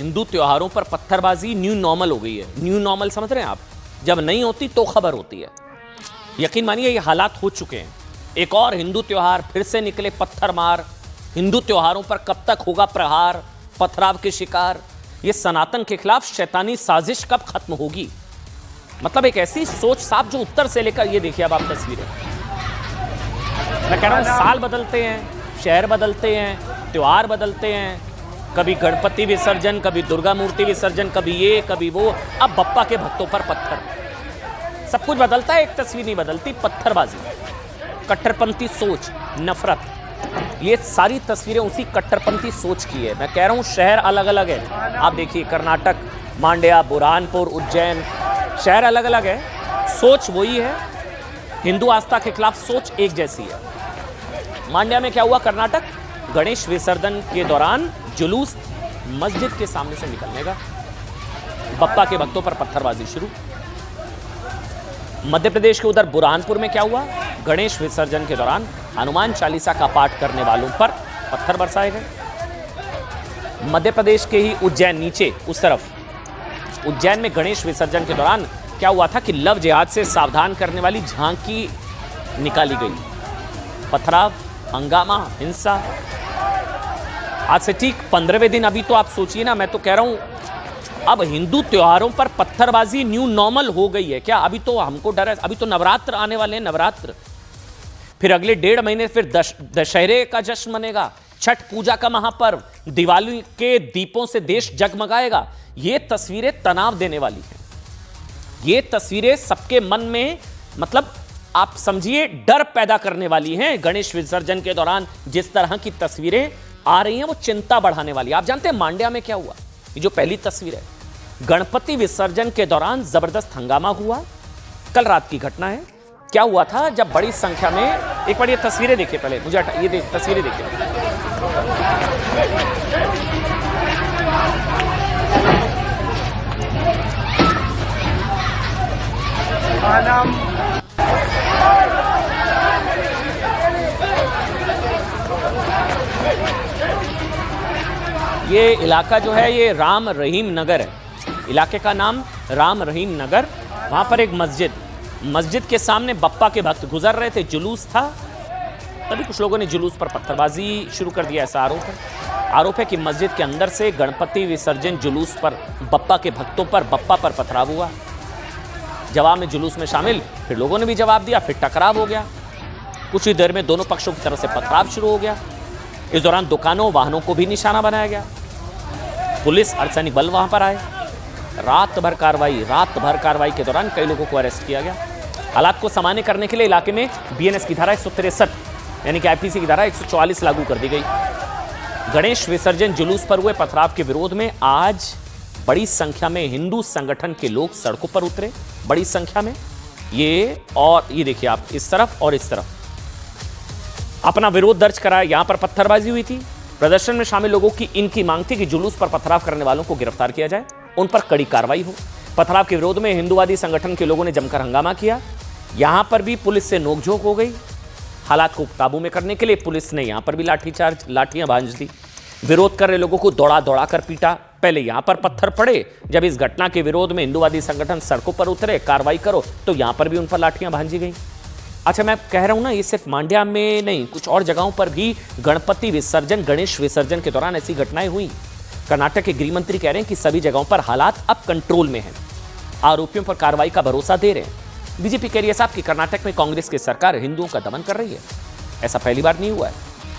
हिंदू त्योहारों पर पत्थरबाजी न्यू नॉर्मल हो गई है। न्यू नॉर्मल समझ रहे हैं आप? जब नहीं होती तो खबर होती है। यकीन मानिए ये हालात हो चुके हैं। एक और हिंदू त्योहार फिर से निकले पत्थर मार। हिंदू त्योहारों पर कब तक होगा प्रहार, पथराव के शिकार? ये सनातन के खिलाफ शैतानी साजिश कब खत्म होगी? मतलब एक ऐसी सोच साफ जो उत्तर से लेकर, ये देखिए अब आप तस्वीरें, मैं कह रहा हूं साल बदलते हैं, शहर बदलते हैं, त्योहार बदलते हैं, कभी गणपति विसर्जन, कभी दुर्गा मूर्ति विसर्जन, कभी ये कभी वो, अब बप्पा के भक्तों पर पत्थर। सब कुछ बदलता है, एक तस्वीर नहीं बदलती। पत्थरबाजी, कट्टरपंथी सोच, नफरत, ये सारी तस्वीरें उसी कट्टरपंथी सोच की है। मैं कह रहा हूं शहर अलग अलग है। आप देखिए कर्नाटक, मांड्या, बुरहानपुर, उज्जैन, शहर अलग अलग है, सोच वही है। हिंदू आस्था के खिलाफ सोच एक जैसी है। मांड्या में क्या हुआ? कर्नाटक, गणेश विसर्जन के दौरान जुलूस मस्जिद के सामने से निकलने का, बप्पा के भक्तों पर पत्थरबाजी शुरू। मध्य प्रदेश के उधर बुरहानपुर में क्या हुआ? गणेश विसर्जन के दौरान हनुमान चालीसा का पाठ करने वालों पर पत्थर बरसाए गए। मध्य प्रदेश के ही उज्जैन, नीचे उस तरफ उज्जैन में गणेश विसर्जन के दौरान क्या हुआ था कि लव जिहाद से सावधान करने वाली झांकी निकाली गई। पथराव, हंगामा, हिंसा। आज से ठीक 15वें दिन, अभी तो आप सोचिए ना, मैं तो कह रहा हूं अब हिंदू त्योहारों पर पत्थरबाजी न्यू नॉर्मल हो गई है क्या? अभी तो हमको डर है, अभी तो नवरात्र आने वाले हैं, नवरात्र, फिर अगले 1.5 महीने फिर दशहरे का जश्न मनेगा, छठ पूजा का महापर्व, दिवाली के दीपों से देश जगमगाएगा। ये तस्वीरें तनाव देने वाली हैं। ये तस्वीरें सबके मन में, मतलब आप समझिए, डर पैदा करने वाली हैं। गणेश विसर्जन के दौरान जिस तरह की तस्वीरें आ रही हैं वो चिंता बढ़ाने वाली है। आप जानते हैं मांड्या में क्या हुआ? ये जो पहली तस्वीर है, गणपति विसर्जन के दौरान जबरदस्त हंगामा हुआ। कल रात की घटना है। क्या हुआ था? जब बड़ी संख्या में, एक बार ये तस्वीरें देखिए, पहले मुझे ये तस्वीरें देखिए। ये इलाका जो है ये राम रहीम नगर है। इलाके का नाम राम रहीम नगर। वहां पर एक मस्जिद के सामने बप्पा के भक्त गुजर रहे थे, जुलूस था, तभी कुछ लोगों ने जुलूस पर पत्थरबाजी शुरू कर दिया। ऐसा आरोप है कि मस्जिद के अंदर से गणपति विसर्जन जुलूस पर बप्पा के भक्तों पर, बप्पा पर पथराव हुआ। जवाब में जुलूस में शामिल फिर लोगों ने भी जवाब दिया, फिर टकराव हो गया। कुछ ही देर में दोनों पक्षों की तरफ से पथराव शुरू हो गया। इस दौरान दुकानों, वाहनों को भी निशाना बनाया गया। पुलिस, अर्धसैनिक बल वहां पर आए। रात भर कार्रवाई के दौरान कई लोगों को अरेस्ट किया गया। हालात को सामान्य करने के लिए इलाके में बीएनएस की धारा 163 यानी कि आईपीसी की धारा 144 लागू कर दी गई। गणेश विसर्जन जुलूस पर हुए पथराव के विरोध में आज बड़ी संख्या में हिंदू संगठन के लोग सड़कों पर उतरे, बड़ी संख्या में। ये देखिए आप, इस तरफ और इस तरफ अपना विरोध दर्ज कराया। यहां पर पत्थरबाजी हुई थी। प्रदर्शन में शामिल लोगों की इनकी मांग थी कि जुलूस पर पथराव करने वालों को गिरफ्तार किया जाए, उन पर कड़ी कार्रवाई हो। पथराव के विरोध में हिंदुवादी संगठन के लोगों ने जमकर हंगामा किया। यहां पर भी पुलिस से नोकझोंक हो गई। हालात को काबू में करने के लिए पुलिस ने यहां पर भी लाठियां भांज दी। विरोध कर रहे लोगों को दौड़ा कर पीटा। पहले यहां पर पत्थर पड़े, जब इस घटना के विरोध में हिंदुवादी संगठन सड़कों पर उतरे, कार्रवाई करो, तो यहां पर भी उन पर लाठियां भांजी गई। अच्छा, मैं कह रहा हूं ना, ये सिर्फ मांड्या में नहीं, कुछ और जगहों पर भी गणपति विसर्जन, गणेश विसर्जन के दौरान ऐसी घटनाएं हुई। कर्नाटक के गृह मंत्री कह रहे हैं कि सभी जगहों पर हालात अब कंट्रोल में हैं। आरोपियों पर कार्रवाई का भरोसा दे रहे हैं। बीजेपी कह रही है साहब कि कर्नाटक में कांग्रेस की सरकार हिंदुओं का दमन कर रही है। ऐसा पहली बार नहीं हुआ है।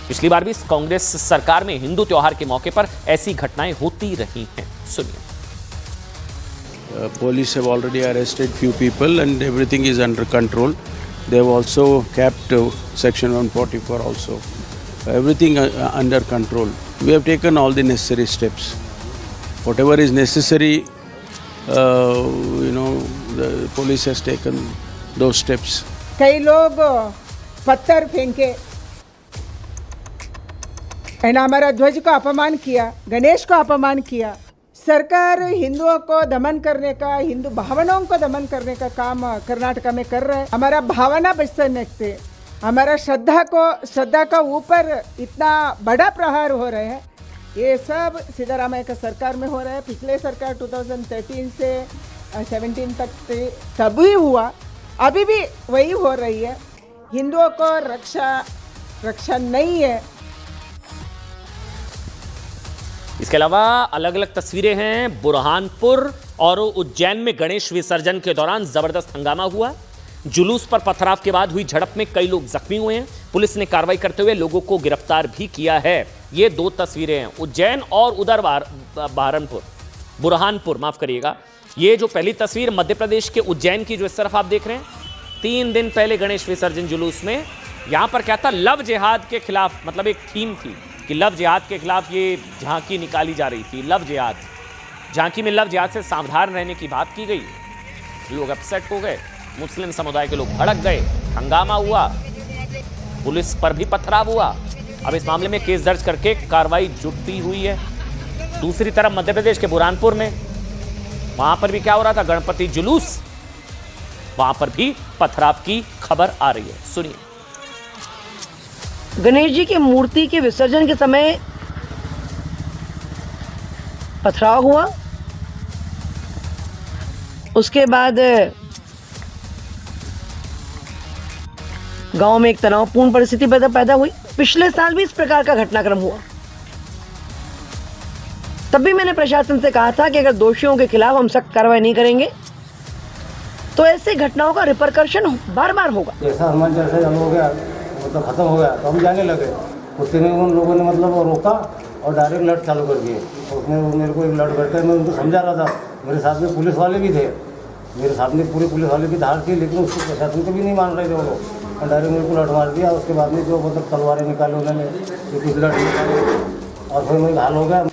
पिछली बार भी कांग्रेस सरकार में हिंदू त्योहार के मौके पर ऐसी घटनाएं होती रही हैं। सुनिए। Police have already arrested few people and everything is under control. They have also kept section 144 also. Everything under control. We have taken all the necessary steps. Whatever is necessary, the police has taken those steps. कई लोग पत्थर फेंके, हमारा ध्वज को अपमान किया, गणेश को अपमान किया। सरकार हिंदुओं को दमन करने का, हिंदू भावनाओं को दमन करने का काम कर्नाटक में कर रहे हैं। हमारा भावना बचते नहीं, हमारा श्रद्धा का ऊपर इतना बड़ा प्रहार हो रहे हैं। ये सब सिद्धरामैया का सरकार में हो रहा है। पिछले सरकार 2013 से 17 तक तब भी हुआ, अभी भी वही हो रही है। हिंदुओं को रक्षा नहीं है। इसके अलावा अलग अलग तस्वीरें हैं। बुरहानपुर और उज्जैन में गणेश विसर्जन के दौरान जबरदस्त हंगामा हुआ। जुलूस पर पथराव के बाद हुई झड़प में कई लोग जख्मी हुए हैं। पुलिस ने कार्रवाई करते हुए लोगों को गिरफ्तार भी किया है। ये दो तस्वीरें हैं, उज्जैन और उधर बुरहानपुर, माफ करिएगा। ये जो पहली तस्वीर मध्य प्रदेश के उज्जैन की, जो इस तरफ आप देख रहे हैं, 3 दिन पहले गणेश विसर्जन जुलूस में यहां पर क्या था, लव जिहाद के खिलाफ, मतलब एक थीम थी कि लव जिहाद के खिलाफ ये झांकी निकाली जा रही थी। लव जिहाद, झांकी में लव जिहाद से सावधान रहने की बात की गई। लोग अपसेट हो गए, मुस्लिम समुदाय के लोग भड़क गए, हंगामा हुआ, पुलिस पर भी पथराव हुआ। अब इस मामले में केस दर्ज करके कार्रवाई जुटी हुई है। दूसरी तरफ मध्य प्रदेश के बुरहानपुर में, वहां पर भी क्या हो रहा था, गणपति जुलूस, वहां पर भी पथराव की खबर आ रही है। सुनिए। गणेश जी की मूर्ति के विसर्जन के समय पथराव हुआ। उसके बाद गांव में एक तनावपूर्ण परिस्थिति पैदा हुई। पिछले साल भी इस प्रकार का घटनाक्रम हुआ। तब भी मैंने प्रशासन से कहा था कि अगर दोषियों के खिलाफ हम सख्त कार्रवाई नहीं करेंगे तो ऐसे घटनाओं का रिपरकर्शन बार बार होगा। जैसा हनुमान चालीसा चालू हो गया, मतलब खत्म हो गया, तो हम जाने लगे। उतने में उन लोगों ने मतलब रोका और डायरेक्ट लड़ चालू कर दिए। उसने मेरे को एक लड़ करके, मैं उनको समझा रहा था। मेरे साथ में पुलिस वाले भी थे, मेरे सामने पूरे पुलिस वाले की धार थी, लेकिन उसको प्रशासन को भी नहीं मान रहे थे वो लोग। और डायरेक्ट मेरे को लड़ मार दिया। उसके बाद में जो मतलब तलवारें निकाले उन्होंने, जो कुछ लड़ निकाले, और फिर मैं घायल हो गया।